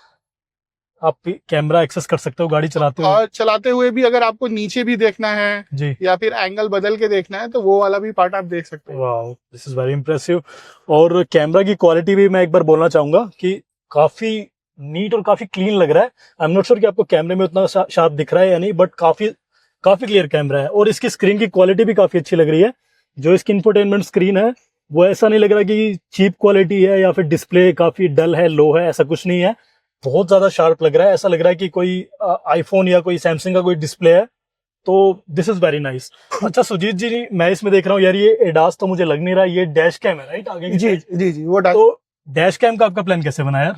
आप कैमरा एक्सेस कर सकते हो गाड़ी चलाते हुए, और चलाते हुए भी अगर आपको नीचे भी देखना है जी, या फिर एंगल बदल के देखना है तो वो वाला भी पार्ट आप देख सकते हो। Wow, this is very impressive. और कैमरा की क्वालिटी भी मैं एक बार बोलना चाहूंगा कि काफी नीट और काफी क्लीन लग रहा है। आई एम नॉट श्योर कि आपको कैमरे में उतना शार्प दिख रहा है या नहीं, बट काफी क्लियर कैमरा है। और इसकी स्क्रीन की क्वालिटी भी काफी अच्छी लग रही है। जो इसकी इंफोटेनमेंट स्क्रीन है वो ऐसा नहीं लग रहा कि चीप क्वालिटी है या फिर डिस्प्ले काफी डल है, लो है, ऐसा कुछ नहीं है। बहुत ज्यादा शार्प लग रहा है, ऐसा लग रहा है कि कोई आईफोन या कोई सैमसंग का कोई डिस्प्ले है। तो दिस इज वेरी नाइस। अच्छा सुजीत जी, मैं इसमें देख रहा हूँ यार, ये एडास तो मुझे लग नहीं रहा, ये डैश कैम है राइट आगे की? जी वो तो डैश कैम का आपका प्लान कैसे बना यार?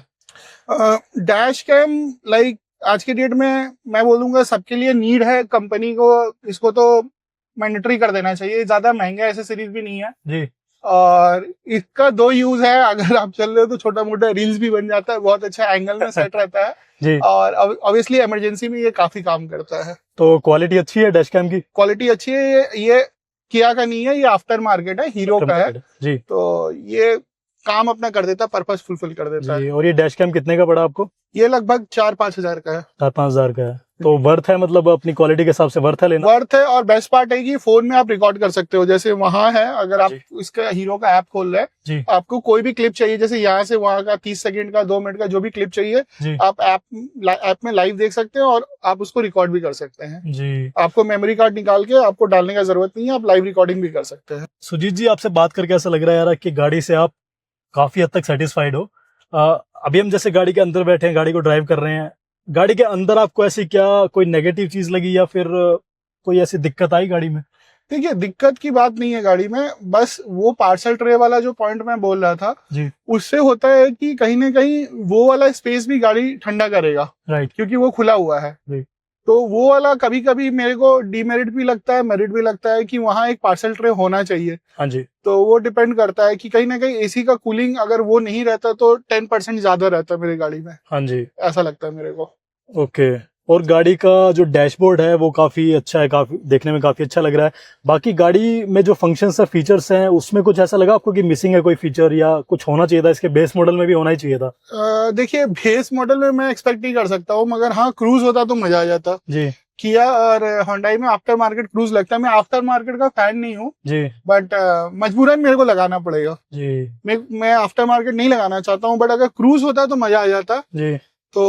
डैश कैम लाइक आज के डेट में मैं बोलूंगा सबके लिए नीड है। कंपनी को इसको तो मैंडेटरी कर देना चाहिए। ज्यादा महंगा एसेसरीज भी नहीं है जी, और इसका 2 यूज है। अगर आप चल रहे हो तो छोटा मोटा रील्स भी बन जाता है, बहुत अच्छा एंगल में सेट रहता है जी, और ऑब्वियसली इमरजेंसी में ये काफी काम करता है। तो क्वालिटी अच्छी है डैश कैम की? क्वालिटी अच्छी है। ये किया का नहीं है, ये आफ्टर मार्केट है, हीरो का है जी। तो ये काम अपना कर देता है, पर्पस फुलफिल कर देता है। और ये डैश कैम कितने का पड़ा आपको? ये लगभग 4-5 हजार का है। 4-5 हजार का है, तो वर्थ है, मतलब अपनी क्वालिटी के हिसाब से वर्थ है लेना? वर्थ है। और बेस्ट पार्ट है कि फोन में आप रिकॉर्ड कर सकते हो। जैसे वहां है, अगर आप इसका हीरो का ऐप खोल रहे हैं, आपको कोई भी क्लिप चाहिए, जैसे यहाँ से वहां का 30 सेकंड का, 2 मिनट का जो भी क्लिप चाहिए, आप ऐप में लाइव देख सकते हैं और आप उसको रिकॉर्ड भी कर सकते हैं जी। आपको मेमोरी कार्ड निकाल के आपको डालने का जरूरत नहीं है, आप लाइव रिकॉर्डिंग भी कर सकते हैं। सुजीत जी, आपसे बात करके ऐसा लग रहा है यार कि गाड़ी से आप काफी हद तक सेटिस्फाइड हो। अभी हम जैसे गाड़ी के अंदर बैठे हैं, गाड़ी को ड्राइव कर रहे हैं, गाड़ी के अंदर आपको ऐसी क्या कोई नेगेटिव चीज लगी या फिर कोई ऐसी दिक्कत आई गाड़ी में? देखिए दिक्कत की बात नहीं है गाड़ी में, बस वो पार्सल ट्रे वाला जो पॉइंट मैं बोल रहा था जी, उससे होता है कि कहीं ना कहीं वो वाला स्पेस भी गाड़ी ठंडा करेगा, राइट, क्योंकि वो खुला हुआ है। जी, तो वो वाला कभी कभी मेरे को डीमेरिट भी लगता है, मेरिट भी लगता है कि वहाँ एक पार्सल ट्रे होना चाहिए। हाँ जी, तो वो डिपेंड करता है कि कहीं ना कहीं एसी का कूलिंग अगर वो नहीं रहता तो 10% ज्यादा रहता है मेरी गाड़ी में, हाँ जी, ऐसा लगता है मेरे को। ओके। और गाड़ी का जो डैशबोर्ड है वो काफी अच्छा है, काफी देखने में काफी अच्छा लग रहा है। बाकी गाड़ी में जो फंक्शंस है, फीचर्स हैं, उसमें कुछ ऐसा लगा आपको कि मिसिंग है कोई फीचर, या कुछ होना चाहिए था, इसके बेस मॉडल में भी होना ही चाहिए था? देखिए बेस मॉडल में मैं एक्सपेक्ट नहीं कर सकता हूँ, मगर हाँ क्रूज होता तो मजा आ जाता। जी, किया और होंडाई में आफ्टर मार्केट क्रूज लगता है। मैं आफ्टर मार्केट का फैन नहीं हूँ, जी, बट मजबूरन मेरे को लगाना पड़ेगा। जी, मैं आफ्टर मार्केट नहीं लगाना चाहता हूँ, बट अगर क्रूज होता तो मजा आ जाता। जी, तो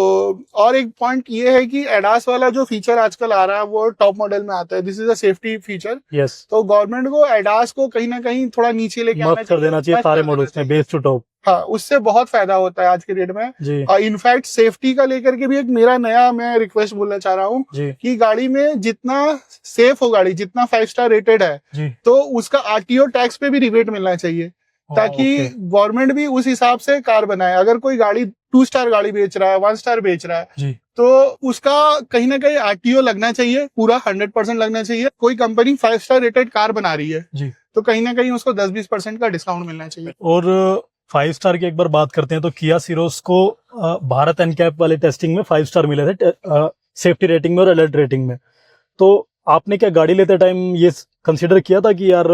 और एक पॉइंट ये है कि एडास वाला जो फीचर आजकल आ रहा है वो टॉप मॉडल में आता है, this is a safety feature. Yes, तो गवर्नमेंट को एडास को कहीं ना कहीं थोड़ा नीचे लेके आना मत कर देना चाहिए मस्त सारे कर देना मॉडल्स में, चाहिए। Base to top. हाँ, उससे बहुत फायदा होता है आज के डेट में। जी, और इनफैक्ट सेफ्टी का लेकर के भी एक मेरा नया मैं रिक्वेस्ट बोलना चाह रहा हूँ जी, कि गाड़ी में जितना सेफ हो गाड़ी, जितना 5 स्टार रेटेड है, जी, तो उसका आरटीओ टैक्स पे भी रिबेट मिलना चाहिए, ताकि ओके, गवर्नमेंट भी उस हिसाब से कार बनाए। अगर कोई गाड़ी 2 स्टार गाड़ी बेच रहा है, 1 स्टार बेच रहा है, जी, तो उसका कहीं ना कहीं आरटीओ लगना चाहिए, पूरा 100% लगना चाहिए। कोई कंपनी 5 स्टार रेटेड कार बना रही है जी। तो कहीं ना कहीं उसको 10-20% का डिस्काउंट मिलना चाहिए। और 5 स्टार की एक बार बात करते हैं तो किया सिरोस को भारत एनकैप वाले टेस्टिंग में 5 स्टार मिले थे, सेफ्टी रेटिंग में और अलर्ट रेटिंग में। तो आपने क्या गाड़ी लेते टाइम ये कंसिडर किया था कि यार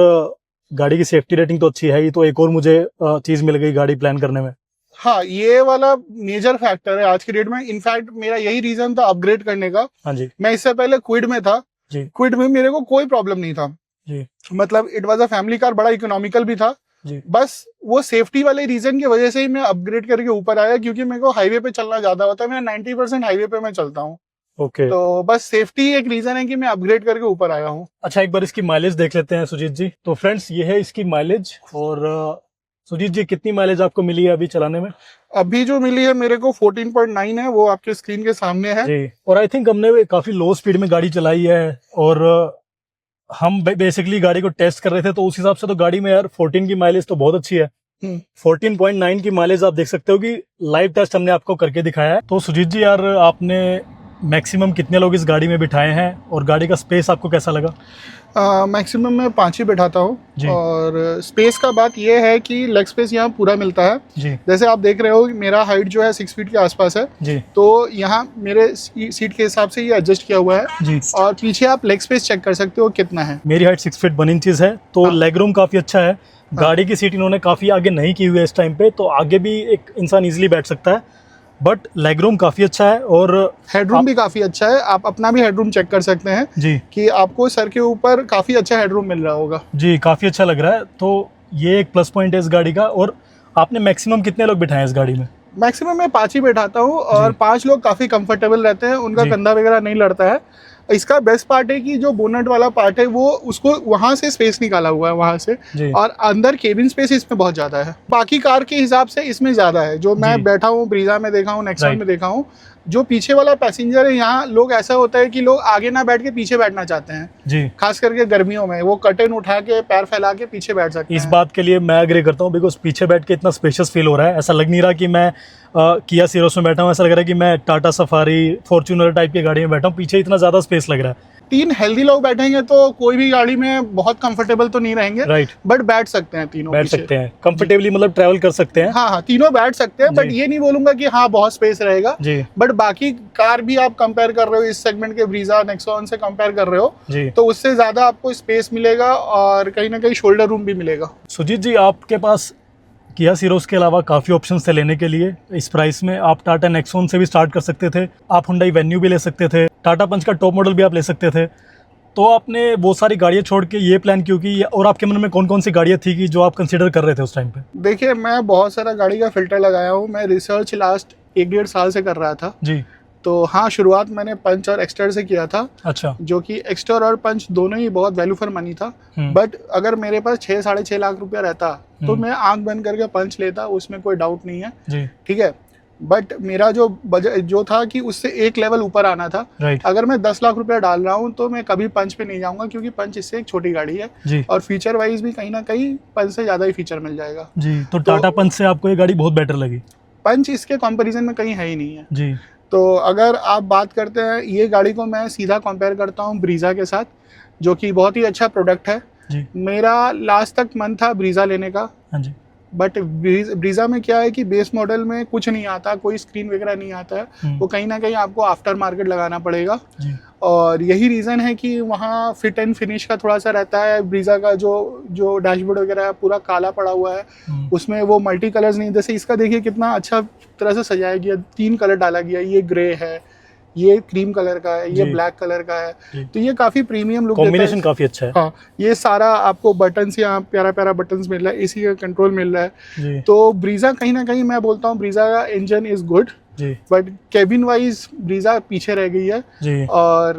गाड़ी की सेफ्टी रेटिंग तो अच्छी है ही, तो एक और मुझे चीज मिल गई गाड़ी प्लान करने में? हाँ, ये वाला मेजर फैक्टर है आज की डेट में। इनफैक्ट मेरा यही रीजन था अपग्रेड करने का। हाँ जी, मैं इससे पहले क्विड में था। जी, क्विड में मेरे को कोई प्रॉब्लम नहीं था, जी, मतलब it was a family car, बड़ा इकोनॉमिकल भी था। जी, बस वो सेफ्टी वाले रीजन की वजह से ही मैं अपग्रेड करके ऊपर आया, क्योंकि मेरे को हाईवे पे चलना ज्यादा होता है। मैं 90% हाईवे पे मैं चलता हूँ। ओके। तो बस सेफ्टी एक रीजन है कि मैं अपग्रेड करके ऊपर आया हूँ। अच्छा, एक बार इसकी माइलेज देख लेते हैं सुजीत जी। तो फ्रेंड्स, ये है इसकी माइलेज। और सुजीत जी, कितनी माइलेज आपको मिली है अभी चलाने में? अभी जो मिली है मेरे को 14.9 है, वो आपके स्क्रीन के सामने है। जी, और आई थिंक हमने काफी लो स्पीड में गाड़ी चलाई है, और हम बेसिकली गाड़ी को टेस्ट कर रहे थे, तो उस हिसाब से तो गाड़ी में यार 14 की माइलेज तो बहुत अच्छी है। 14.9 की माइलेज आप देख सकते हो कि लाइव टेस्ट हमने आपको करके दिखाया है। तो सुजीत जी यार, आपने मैक्सिमम कितने लोग इस गाड़ी में बिठाए हैं, और गाड़ी का स्पेस आपको कैसा लगा? मैक्सिमम मैं 5 ही बैठाता जी। हूँ। और स्पेस का बात यह है कि लेग स्पेस यहाँ पूरा मिलता है। जी, जैसे आप देख रहे हो मेरा हाइट जो है 6 फीट के आसपास है, जी, तो यहाँ मेरे सीट के हिसाब से ये एडजस्ट किया हुआ है। जी। और पीछे आप लेग स्पेस चेक कर सकते हो कितना है। मेरी हाइट 6 फीट 1 इंचेस है, तो हाँ। लेग रूम काफी अच्छा है। गाड़ी की सीट इन्होंने काफी आगे नहीं की हुई है इस टाइम पे, तो आगे भी एक इंसान इजीली बैठ सकता है, बट लेग रूम काफी अच्छा है। और हेडरूम भी काफी अच्छा है, आप अपना भी हेडरूम चेक कर सकते हैं जी, कि आपको सर के ऊपर काफी अच्छा हेडरूम मिल रहा होगा। जी, काफी अच्छा लग रहा है। तो ये एक प्लस पॉइंट है इस गाड़ी का। और आपने मैक्सिमम कितने लोग बिठाए हैं इस गाड़ी में? मैक्सिमम मैं 5 ही बैठाता हूँ, और 5 लोग काफी कंफर्टेबल रहते हैं, उनका जी। कंधा वगैरह नहीं लड़ता है। इसका बेस्ट पार्ट है कि जो बोनट वाला पार्ट है वो उसको वहां से स्पेस निकाला हुआ है वहां से, जी, और अंदर केबिन स्पेस इसमें बहुत ज्यादा है। बाकी कार के हिसाब से इसमें ज्यादा है। जो मैं जी। बैठा हूँ ब्रीजा में देखा हूँ, नेक्सॉन Right. में देखा हूँ, जो पीछे वाला पैसेंजर है, यहाँ लोग ऐसा होता है कि लोग आगे ना बैठ के पीछे बैठना चाहते हैं। जी, खास करके गर्मियों में वो कर्टेन उठा के पैर फैला के पीछे बैठ सकते इस हैं। बात के लिए मैं एग्री करता हूँ, बिकॉज पीछे बैठ के इतना स्पेशियस फील हो रहा है। ऐसा लग नहीं रहा कि मैं किया सिरोस में बैठा हूँ, ऐसा लग रहा है कि मैं टाटा सफारी, फॉर्च्यूनर टाइप की गाड़ी में बैठा हूँ। पीछे इतना ज्यादा स्पेस लग रहा है। 3 हेल्दी लोग बैठेंगे तो कोई भी गाड़ी में बहुत कंफर्टेबल तो नहीं रहेंगे, राइट, बट बैठ सकते हैं तीनों बैठ पीछे। सकते हैं कंफर्टेबली, मतलब ट्रैवल कर सकते हैं। हाँ हाँ, तीनों बैठ सकते हैं, बट जी। ये नहीं बोलूंगा कि हाँ बहुत स्पेस रहेगा। जी, बट बाकी कार भी आप कंपेयर कर रहे हो, इस सेगमेंट के ब्रीजा नेक्सॉन से कंपेयर कर रहे हो, जी। तो उससे ज्यादा आपको स्पेस मिलेगा, और कहीं ना कहीं शोल्डर रूम भी मिलेगा। सुजीत जी, आपके पास किया सिरोस के अलावा काफ़ी ऑप्शंस थे लेने के लिए। इस प्राइस में आप टाटा नेक्सॉन से भी स्टार्ट कर सकते थे, आप हुंडई वेन्यू भी ले सकते थे, टाटा पंच का टॉप मॉडल भी आप ले सकते थे। तो आपने वो सारी गाड़ियाँ छोड़ के ये प्लान क्यों की, और आपके मन में कौन कौन सी गाड़ियाँ थी कि जो आप कंसिडर कर रहे थे उस टाइम पे? देखिए, मैं बहुत सारा गाड़ी का फिल्टर लगाया हूँ। मैं रिसर्च लास्ट 1-1.5 साल से कर रहा था। जी, तो हाँ, शुरुआत मैंने पंच और एक्सटर से किया था, अच्छा, जो कि एक्सटर और पंच दोनों ही बहुत वैल्यू फॉर मनी था। बट अगर मेरे पास 6-6.5 लाख रुपया रहता तो मैं आंख बंद करके पंच लेता, उसमें कोई डाउट नहीं है। जी, ठीक है, बट मेरा जो बजट जो था कि उससे एक लेवल ऊपर आना था। राइट। अगर मैं 10 लाख रुपया डाल रहा हूँ तो मैं कभी पंच पे नहीं जाऊंगा, क्योंकि पंच इससे एक छोटी गाड़ी है जी और फीचर वाइज भी कहीं ना कहीं पंच से ज्यादा ही फीचर मिल जाएगा। जी। तो टाटा पंच से आपको ये गाड़ी बहुत बेटर लगी? पंच इसके कंपैरिजन में कहीं है ही नहीं है जी। तो अगर आप बात करते हैं, ये गाड़ी को मैं सीधा कंपेयर करता हूँ ब्रीजा के साथ, जो कि बहुत ही अच्छा प्रोडक्ट है जी। मेरा लास्ट तक मन था ब्रीजा लेने का। हाँ जी। बट ब्रीजा में क्या है कि बेस मॉडल में कुछ नहीं आता, कोई स्क्रीन वगैरह नहीं आता है, वो कहीं ना कहीं आपको आफ्टर मार्केट लगाना पड़ेगा जी। और यही रीज़न है कि वहाँ फिट एंड फिनिश का थोड़ा सा रहता है। ब्रीजा का जो डैशबोर्ड वगैरह है पूरा काला पड़ा हुआ है, उसमें वो मल्टी कलर्स नहीं, जैसे इसका देखिए कितना अच्छा तरह से सजाया गया, 3 कलर डाला गया, ये ग्रे है, ये क्रीम कलर का है, ये ब्लैक कलर का है, तो ये काफी प्रीमियम लुक, कॉम्बिनेशन काफी अच्छा है। हाँ, ये सारा आपको बटन्स, यहाँ प्यारा प्यारा बटन्स मिल रहा है, एसी का कंट्रोल मिल रहा है जी। तो ब्रीजा कहीं ना कहीं मैं बोलता हूँ ब्रीजा का engine is good, but cabin wise Brezza पीछे रह गई है जी। और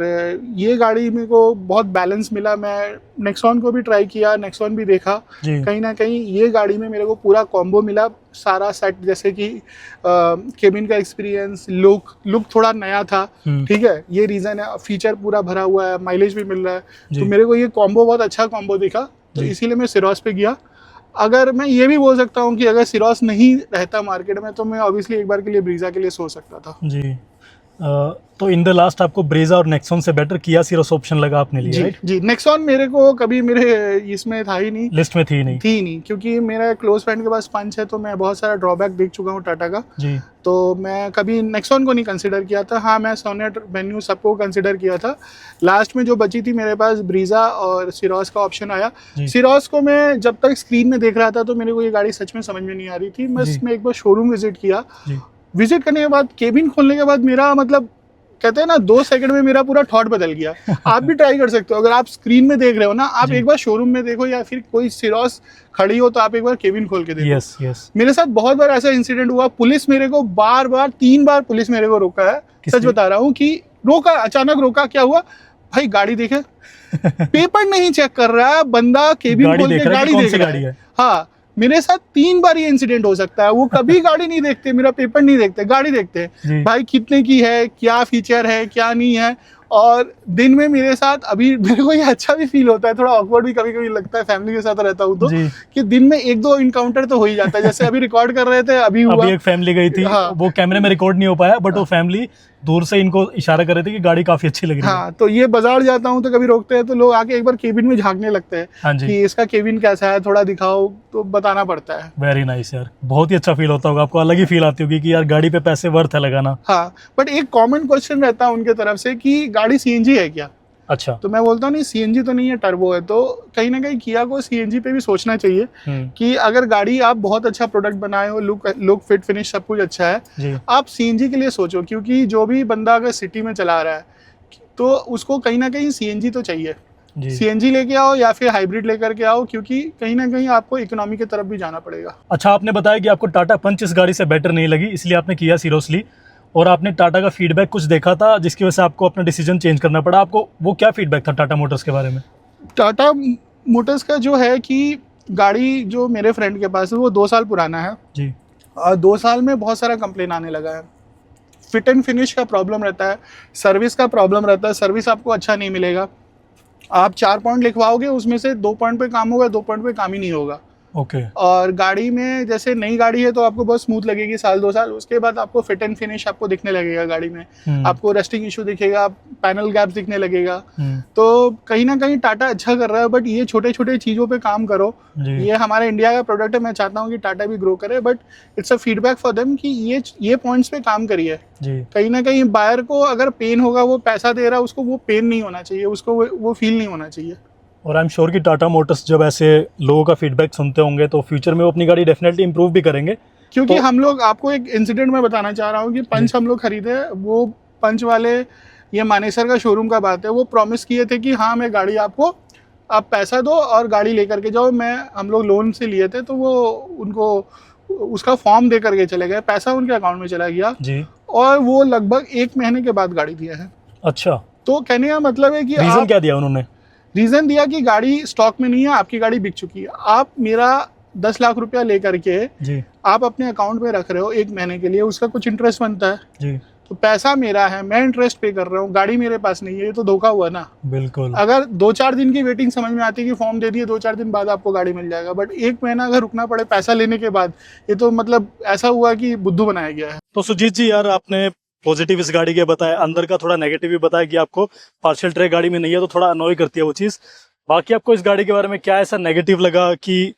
ये गाड़ी मेरे को बहुत बैलेंस मिला। मैं नेक्सॉन को भी ट्राई किया, नेक्सॉन भी देखा, कहीं ना कहीं ये गाड़ी में मेरे को पूरा कॉम्बो मिला, सारा सेट, जैसे कि केबिन का एक्सपीरियंस, लुक थोड़ा नया था, ठीक है, ये रीज़न है, फीचर पूरा भरा हुआ है, माइलेज भी मिल रहा है, तो मेरे को ये कॉम्बो बहुत अच्छा कॉम्बो दिखा, तो इसीलिए मैं सिरोस पे गया। अगर मैं ये भी बोल सकता हूँ कि अगर सिरोस नहीं रहता मार्केट में तो मैं ऑब्वियसली एक बार के लिए ब्रीजा के लिए सोच सकता था जी। तो इन द लास्ट आपको ब्रेजा और नेक्सॉन से बेटर किया सिरोस ऑप्शन लगा आपने लिए? जी राइट? जी। नेक्सॉन मेरे को कभी मेरे इसमें था ही नहीं, लिस्ट में थी नहीं, क्योंकि मेरा क्लोज फ्रेंड के पास पंच है तो मैं बहुत सारा ड्रॉबैक देख चुका हूँ टाटा का जी। तो मैं कभी नेक्सॉन को नहीं कंसिडर किया था। हाँ, मैं सोनेट, वेन्यू सबको कंसिडर किया था। लास्ट में जो बची थी मेरे पास ब्रीजा और सिरोस का ऑप्शन आया। सिरोस को मैं जब तक स्क्रीन में देख रहा था तो मेरे को ये गाड़ी सच में समझ में नहीं आ रही थी। मैं एक बार शोरूम विजिट किया, विजिट करने के बाद, केबिन खोलने के बाद मेरा मतलब कहते हैं ना 2 सेकंड में मेरा पूरा थॉट बदल गया। आप भी ट्राई कर सकते हो, अगर आप स्क्रीन में देख रहे हो ना, आप एक बार शोरूम में देखो या फिर कोई सिरोस खड़ी हो तो आप एक बार केबिन खोल के देखो। yes, yes. मेरे साथ बहुत बार ऐसा इंसिडेंट हुआ, पुलिस मेरे को बार 3 बार पुलिस मेरे को रोका है, सच बता रहा हूँ कि रोका, अचानक रोका, क्या हुआ भाई गाड़ी देखे पेपर नहीं चेक कर रहा है बंदा, केबिन खोल के गाड़ी देख रहा है। हाँ, मेरे साथ 3 बार ये इंसिडेंट हो सकता है। वो कभी गाड़ी नहीं देखते, मेरा पेपर नहीं देखते, गाड़ी देखते हैं भाई कितने की है, क्या फीचर है, क्या नहीं है। और दिन में मेरे साथ, अभी मेरे को ये अच्छा भी फील होता है, थोड़ा ऑकवर्ड भी कभी कभी लगता है, फैमिली के साथ रहता हूँ तो, कि दिन में 1-2 इनकाउंटर तो हो ही जाता है। जैसे अभी रिकॉर्ड कर रहे थे, अभी हुआ, एक फैमिली गई थी, हाँ, वो कैमरे में रिकॉर्ड नहीं हो पाया, बट वो फैमिली दूर से इनको इशारा कर रहे थे कि गाड़ी काफी अच्छी लग रही है। हाँ, तो ये बाजार जाता हूँ तो कभी रोकते हैं तो लोग आके एक बार केबिन में झांकने लगते हैं, हाँ कि इसका केबिन कैसा है, थोड़ा दिखाओ, तो बताना पड़ता है। वेरी नाइस यार, बहुत ही अच्छा फील होता होगा आपको, अलग ही फील आती होगी कि यार गाड़ी पे पैसे वर्थ है लगाना। हाँ, बट एक कॉमन क्वेश्चन रहता है उनके तरफ से कि गाड़ी सीएनजी है क्या? अच्छा, तो मैं बोलता हूँ नहीं, सीएनजी तो नहीं है, टर्बो है। तो कहीं ना कहीं किया को सीएनजी पे भी सोचना चाहिए कि अगर गाड़ी आप बहुत अच्छा प्रोडक्ट बनाए हो, लुक फिट फिनिश सब कुछ अच्छा है, आप सीएनजी के लिए सोचो, क्योंकि जो भी बंदा अगर सिटी में चला रहा है तो उसको कहीं ना कहीं सीएनजी तो चाहिए। सीएनजी लेके आओ या फिर हाइब्रिड लेकर के आओ, क्योंकि कहीं ना कहीं आपको इकोनॉमी की तरफ भी जाना पड़ेगा। अच्छा, आपने बताया कि आपको टाटा पंच इस गाड़ी से बेटर नहीं लगी, इसलिए आपने किया सीरियसली, और आपने टाटा का फीडबैक कुछ देखा था जिसकी वजह से आपको अपना डिसीजन चेंज करना पड़ा। आपको वो क्या फीडबैक था टाटा मोटर्स के बारे में? टाटा मोटर्स का जो है कि गाड़ी जो मेरे फ्रेंड के पास है वो 2 साल पुराना है जी, और 2 साल में बहुत सारा कंप्लेन आने लगा है। फिट एंड फिनिश का प्रॉब्लम रहता है, सर्विस का प्रॉब्लम रहता है, सर्विस आपको अच्छा नहीं मिलेगा। आप 4 पॉइंट लिखवाओगे, उसमें से 2 पॉइंट पे काम होगा, 2 पॉइंट पे काम ही नहीं होगा। ओके। और गाड़ी में जैसे नई गाड़ी है तो आपको बहुत स्मूथ लगेगी 1-2 साल, उसके बाद आपको फिट एंड फिनिश आपको दिखने लगेगा गाड़ी में, आपको रस्टिंग इशू दिखेगा, पैनल गैप्स दिखने लगेगा। तो कहीं ना कहीं टाटा अच्छा कर रहा है, बट ये छोटे छोटे चीजों पे काम करो। ये हमारे इंडिया का प्रोडक्ट है, मैं चाहता हूँ कि टाटा भी ग्रो करे, but it's a feedback for them कि ये पॉइंट्स पे काम करिए। कहीं ना कहीं बायर को अगर पेन होगा, वो पैसा दे रहा है, उसको वो पेन नहीं होना चाहिए, उसको वो फील नहीं होना चाहिए। और आई एम श्योर कि टाटा मोटर्स जब ऐसे लोगों का फीडबैक सुनते होंगे तो फ्यूचर में वो अपनी गाड़ी डेफिनेटली इंप्रूव भी करेंगे। क्योंकि तो हम लोग, आपको एक इंसिडेंट में बताना चाह रहा हूँ कि पंच हम लोग खरीदे, वो पंच वाले, ये मानेसर का शोरूम का बात है, वो प्रॉमिस किए थे कि हाँ मैं गाड़ी आपको, आप पैसा दो और गाड़ी लेकर के जाओ। हम लोग लोन से लिए थे तो वो उनको उसका फॉर्म दे करके चले गए, पैसा उनके अकाउंट में चला गया जी, और वो लगभग 1 महीने के बाद गाड़ी दिया है। अच्छा, तो कहने का मतलब है कि रीजन क्या दिया उन्होंने? रीजन दिया कि गाड़ी स्टॉक में नहीं है, आपकी गाड़ी बिक चुकी है। आप मेरा 10 लाख रुपया लेकर के जी आप अपने अकाउंट में रख रहे हो 1 महीने के लिए, उसका कुछ इंटरेस्ट बनता है। जी तो पैसा मेरा है, मैं इंटरेस्ट पे कर रहा हूँ, गाड़ी मेरे पास नहीं है, ये तो धोखा हुआ ना। बिल्कुल। अगर 2-4 दिन की वेटिंग समझ में आती है कि फॉर्म दे दिए 2-4 दिन बाद आपको गाड़ी मिल जाएगा, बट 1 महीना अगर रुकना पड़े पैसा लेने के बाद, ये तो मतलब ऐसा हुआ कि बुद्धू बनाया गया है। तो सुजीत जी यार, आपने पॉजिटिव इस गाड़ी के बताया, अंदर का थोड़ा नेगेटिव भी बताया कि आपको पार्शियल ट्रे गाड़ी में नहीं है तो थोड़ा अनॉय करती है वो चीज़। बाकी आपको इस गाड़ी के बारे में क्या ऐसा नेगेटिव लगा कि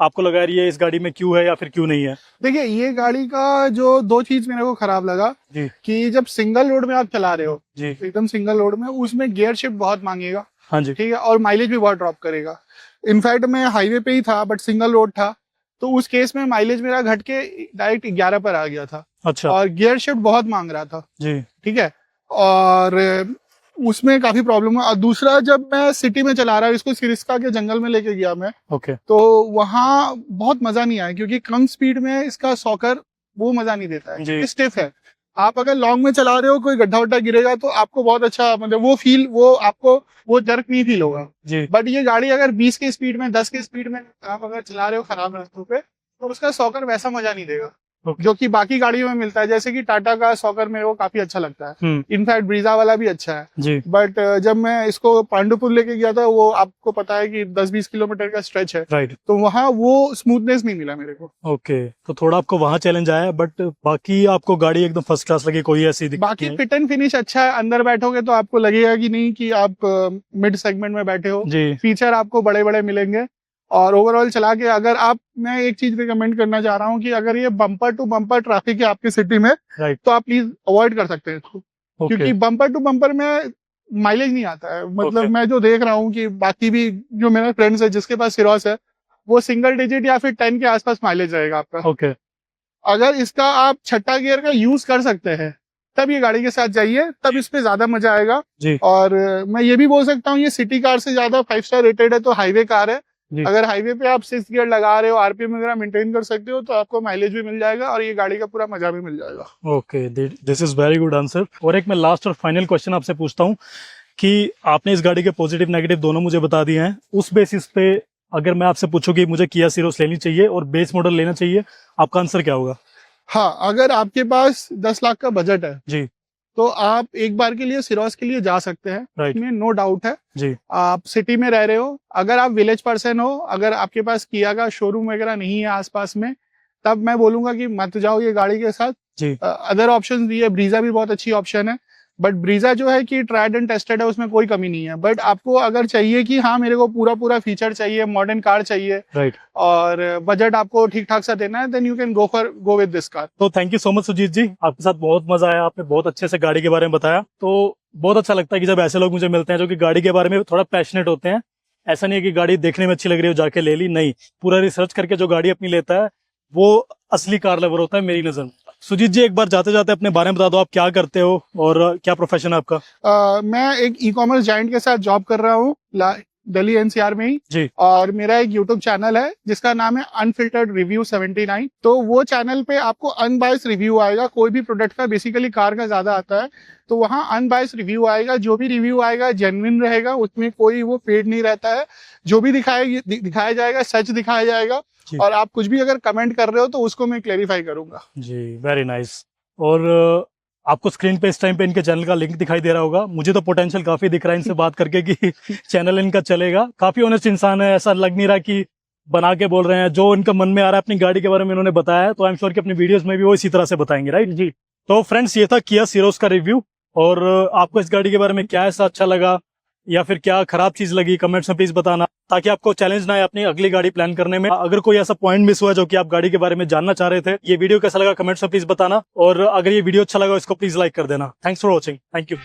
आपको लगा रही है इस गाड़ी में क्यों है या फिर क्यों नहीं है? देखिए, ये गाड़ी का जो 2 चीज मेरे को खराब लगा जी कि जब सिंगल रोड में आप चला रहे हो, जी एकदम सिंगल रोड में, उसमें गियर शिफ्ट बहुत मांगेगा, हाँ जी ठीक है, और माइलेज भी बहुत ड्रॉप करेगा। इनफैक्ट मैं हाईवे पे ही था बट सिंगल रोड था, तो उस केस में माइलेज मेरा घट के डायरेक्ट 11 पर आ गया था। अच्छा और गियर शिफ्ट बहुत मांग रहा था, जी ठीक है, और उसमें काफी प्रॉब्लम हुआ। और दूसरा, जब मैं सिटी में चला रहा हूँ, इसको सिरिस्का के जंगल में लेके गया मैं, ओके तो वहाँ बहुत मजा नहीं आया, क्योंकि कम स्पीड में इसका सॉकर वो मजा नहीं देता जी। है, स्टिफ है। आप अगर लॉन्ग में चला रहे हो, कोई गड्ढा वड्ढा गिरेगा तो आपको बहुत अच्छा, मतलब वो फील, वो आपको वो जर्क नहीं फील होगा। जी बट ये गाड़ी अगर 20 की स्पीड में, 10 की स्पीड में आप अगर चला रहे हो खराब रास्तों पे, तो उसका सॉकर वैसा मजा नहीं देगा ओके जो कि बाकी गाड़ियों में मिलता है। जैसे कि टाटा का सॉकर मेरे को काफी अच्छा लगता है, हम्म इनफैक्ट ब्रीजा वाला भी अच्छा है। जी बट जब मैं इसको पांडुपुर लेके गया था, वो आपको पता है कि 10-20 किलोमीटर का स्ट्रेच है, राइट तो वहाँ वो स्मूथनेस नहीं मिला मेरे को। ओके। तो थोड़ा आपको वहाँ चैलेंज आया है, बट बाकी आपको गाड़ी एकदम फर्स्ट क्लास लगी, कोई ऐसी दिक्कत बाकी नहीं फिट एंड फिनिश अच्छा है, अंदर बैठोगे तो आपको लगेगा कि नहीं कि आप मिड सेगमेंट में बैठे हो। जी फीचर आपको बड़े बड़े मिलेंगे, और ओवरऑल चला के अगर आप, मैं एक चीज रिकमेंड करना चाह रहा हूँ कि अगर ये बम्पर टू बम्पर ट्रैफिक है आपकी सिटी में, राइट तो आप प्लीज अवॉइड कर सकते हैं इसको, ओके क्योंकि बम्पर टू बम्पर में माइलेज नहीं आता है। मतलब Okay. मैं जो देख रहा हूँ कि बाकी भी जो मेरे फ्रेंड्स है जिसके पास सिरोस है, वो सिंगल डिजिट या फिर 10 के आसपास माइलेज रहेगा आपका। ओके अगर इसका आप छठा गियर का यूज कर सकते हैं, तब ये गाड़ी के साथ जाइए, तब इस पे ज्यादा मजा आएगा। जी और मैं ये भी बोल सकता हूँ, ये सिटी कार से ज्यादा 5 स्टार रेटेड है, तो हाईवे कार है। जी अगर हाईवे पे आप 6 गियर लगा रहे हो, आरपीएम वगैरह मेंटेन कर सकते हो, तो आपको माइलेज भी मिल जाएगा और ये गाड़ी का पूरा मजा भी मिल जाएगा। Okay, this is very good answer. और एक मैं लास्ट और फाइनल क्वेश्चन आपसे पूछता हूँ कि आपने इस गाड़ी के पॉजिटिव नेगेटिव दोनों मुझे बता दिए हैं, उस बेसिस पे अगर मैं आपसे पूछूं कि मुझे किया सिरोस लेनी चाहिए और बेस मॉडल लेना चाहिए, आपका आंसर क्या होगा? हाँ, अगर आपके पास 10 लाख का बजट है, जी तो आप एक बार के लिए सिरोस के लिए जा सकते हैं, राइट इसमें नो डाउट है। जी आप सिटी में रह रहे हो, अगर आप विलेज पर्सन हो, अगर आपके पास किया का शोरूम वगैरह नहीं है आसपास में, तब मैं बोलूंगा कि मत जाओ ये गाड़ी के साथ। जी अदर ऑप्शन भी है, ब्रीजा भी बहुत अच्छी ऑप्शन है, बट ब्रीजा जो है कि ट्राइड एंड टेस्टेड है, उसमें कोई कमी नहीं है। बट आपको अगर चाहिए कि हाँ मेरे को पूरा पूरा फीचर चाहिए, मॉडर्न कार चाहिए, राइट, और बजट आपको ठीक ठाक सा देना है, then you can go with this car. तो thank you so much Sujeet ji, आपके साथ बहुत मजा आया, आपने बहुत अच्छे से गाड़ी के बारे में बताया। तो बहुत अच्छा लगता है कि जब ऐसे लोग मुझे मिलते हैं जो कि गाड़ी के बारे में थोड़ा पैशनेट होते हैं। ऐसा नहीं है कि गाड़ी देखने में अच्छी लग रही हो जाके ले ली, नहीं, पूरा रिसर्च करके जो गाड़ी अपनी लेता है वो असली कार लवर होता है मेरी नजर में। सुजीत जी, एक बार जाते जाते अपने बारे में बता दो, आप क्या करते हो और क्या प्रोफेशन है आपका? मैं एक ई कॉमर्स जाइंट के साथ जॉब कर रहा हूँ दिल्ली एनसीआर में ही जी और मेरा एक यूट्यूब चैनल है जिसका नाम है अनफिल्टर्ड रिव्यू 79। तो वो चैनल पे आपको अनबायस्ड रिव्यू आएगा, कोई भी प्रोडक्ट का, बेसिकली कार का ज्यादा आता है, तो वहाँ अनबायस्ड रिव्यू आएगा। जो भी रिव्यू आएगा जेन्युइन रहेगा, उसमें कोई वो पेड नहीं रहता है। जो भी दिखाया जाएगा सच दिखाया जाएगा, जी और आप कुछ भी अगर कमेंट कर रहे हो तो उसको मैं क्लेरिफाई करूंगा। जी, वेरी नाइस। और आपको स्क्रीन पे इस टाइम पे इनके चैनल का लिंक दिखाई दे रहा होगा। मुझे तो पोटेंशियल काफी दिख रहा है इनसे बात करके कि चैनल इनका चलेगा। काफी ऑनेस्ट इंसान है, ऐसा लग नहीं रहा कि बना के बोल रहे हैं। जो इनका मन में आ रहा है अपनी गाड़ी के बारे में इन्होंने बताया है, तो आई एम श्योर कि अपनी वीडियोस में भी वो इसी तरह से बताएंगे, राइट जी। तो फ्रेंड्स, ये था किया सिरोस का रिव्यू। और आपको इस गाड़ी के बारे में क्या ऐसा अच्छा लगा या फिर क्या खराब चीज लगी, कमेंट्स में प्लीज बताना, ताकि आपको चैलेंज ना आए अपनी अगली गाड़ी प्लान करने में। अगर कोई ऐसा पॉइंट मिस हुआ जो कि आप गाड़ी के बारे में जानना चाह रहे थे, ये वीडियो कैसा लगा कमेंट्स में प्लीज बताना। और अगर ये वीडियो अच्छा लगा इसको प्लीज लाइक कर देना। Thanks for watching, thank you.